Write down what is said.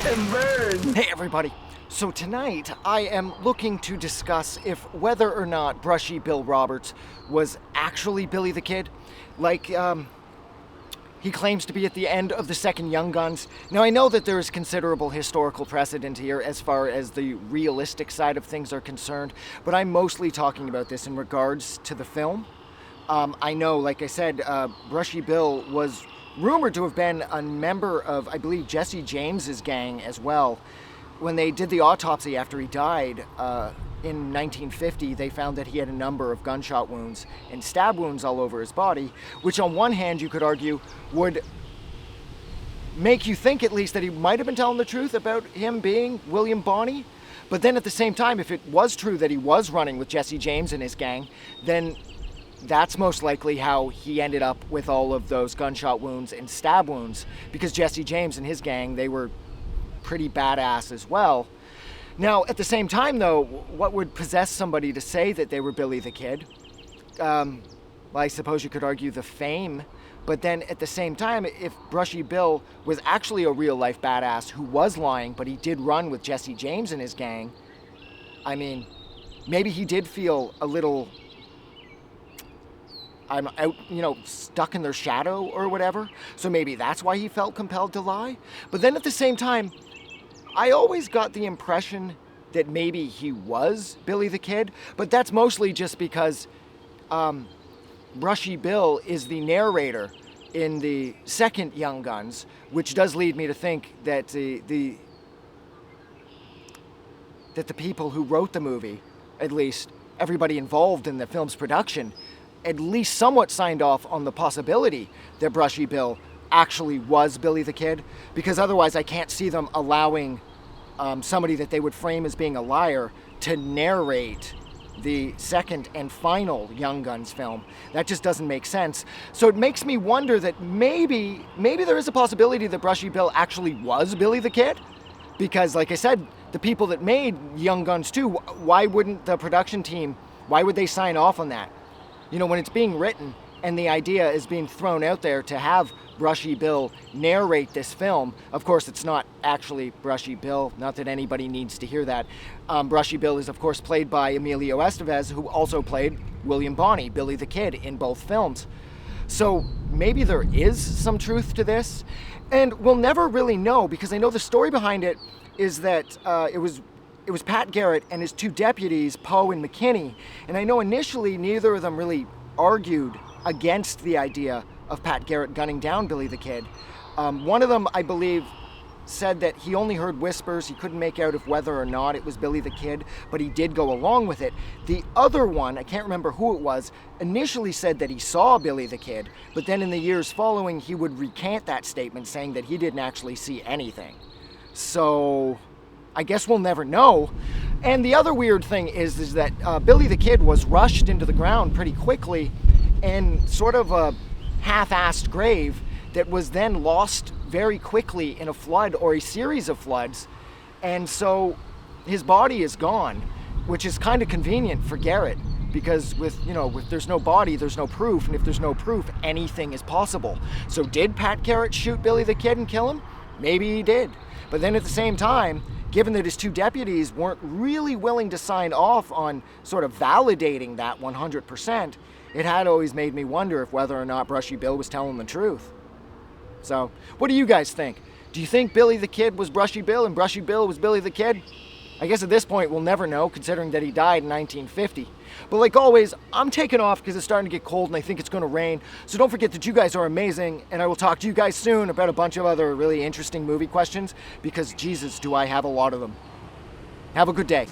and burn. Hey everybody! So tonight I am looking to discuss if whether or not Brushy Bill Roberts was actually Billy the Kid, like he claims to be at the end of the second Young Guns. Now I know that there is considerable historical precedent here as far as the realistic side of things are concerned, but I'm mostly talking about this in regards to the film. I know, like I said, Brushy Bill was rumored to have been a member of, I believe, Jesse James's gang as well. When they did the autopsy after he died in 1950, they found that he had a number of gunshot wounds and stab wounds all over his body, which on one hand you could argue would make you think at least that he might have been telling the truth about him being William Bonney. But then at the same time, if it was true that he was running with Jesse James and his gang, then that's most likely how he ended up with all of those gunshot wounds and stab wounds, because Jesse James and his gang, they were pretty badass as well. Now, at the same time, though, what would possess somebody to say that they were Billy the Kid? Well, I suppose you could argue the fame, but then at the same time, if Brushy Bill was actually a real-life badass who was lying, but he did run with Jesse James and his gang, I mean, maybe he did feel a little, I'm out, stuck in their shadow or whatever. So maybe that's why he felt compelled to lie. But then at the same time, I always got the impression that maybe he was Billy the Kid, but that's mostly just because Brushy Bill is the narrator in the second Young Guns, which does lead me to think that the people who wrote the movie, at least everybody involved in the film's production, at least somewhat signed off on the possibility that Brushy Bill actually was Billy the Kid, because otherwise I can't see them allowing somebody that they would frame as being a liar to narrate the second and final Young Guns film. That just doesn't make sense. So it makes me wonder that maybe there is a possibility that Brushy Bill actually was Billy the Kid, because like I said, the people that made Young Guns 2, why wouldn't the production team, why would they sign off on that? When it's being written and the idea is being thrown out there to have Brushy Bill narrate this film. Of course, it's not actually Brushy Bill, not that anybody needs to hear that. Brushy Bill is, of course, played by Emilio Estevez, who also played William Bonney, Billy the Kid, in both films. So maybe there is some truth to this, and we'll never really know, because I know the story behind it is that it was Pat Garrett and his two deputies, Poe and McKinney, and I know initially neither of them really argued against the idea of Pat Garrett gunning down Billy the Kid. One of them, I believe, said that he only heard whispers, he couldn't make out if whether or not it was Billy the Kid, but he did go along with it. The other one, I can't remember who it was, initially said that he saw Billy the Kid, but then in the years following he would recant that statement, saying that he didn't actually see anything. So I guess we'll never know. And the other weird thing is that Billy the Kid was rushed into the ground pretty quickly in sort of a half-assed grave that was then lost very quickly in a flood or a series of floods. And so his body is gone, which is kind of convenient for Garrett, because with there's no body, there's no proof, and if there's no proof, anything is possible. So did Pat Garrett shoot Billy the Kid and kill him? Maybe he did. But then at the same time, given that his two deputies weren't really willing to sign off on sort of validating that 100%, it had always made me wonder if whether or not Brushy Bill was telling the truth. So, what do you guys think? Do you think Billy the Kid was Brushy Bill and Brushy Bill was Billy the Kid? I guess at this point we'll never know, considering that he died in 1950. But like always, I'm taking off because it's starting to get cold and I think it's going to rain. So don't forget that you guys are amazing, and I will talk to you guys soon about a bunch of other really interesting movie questions, because Jesus, do I have a lot of them. Have a good day.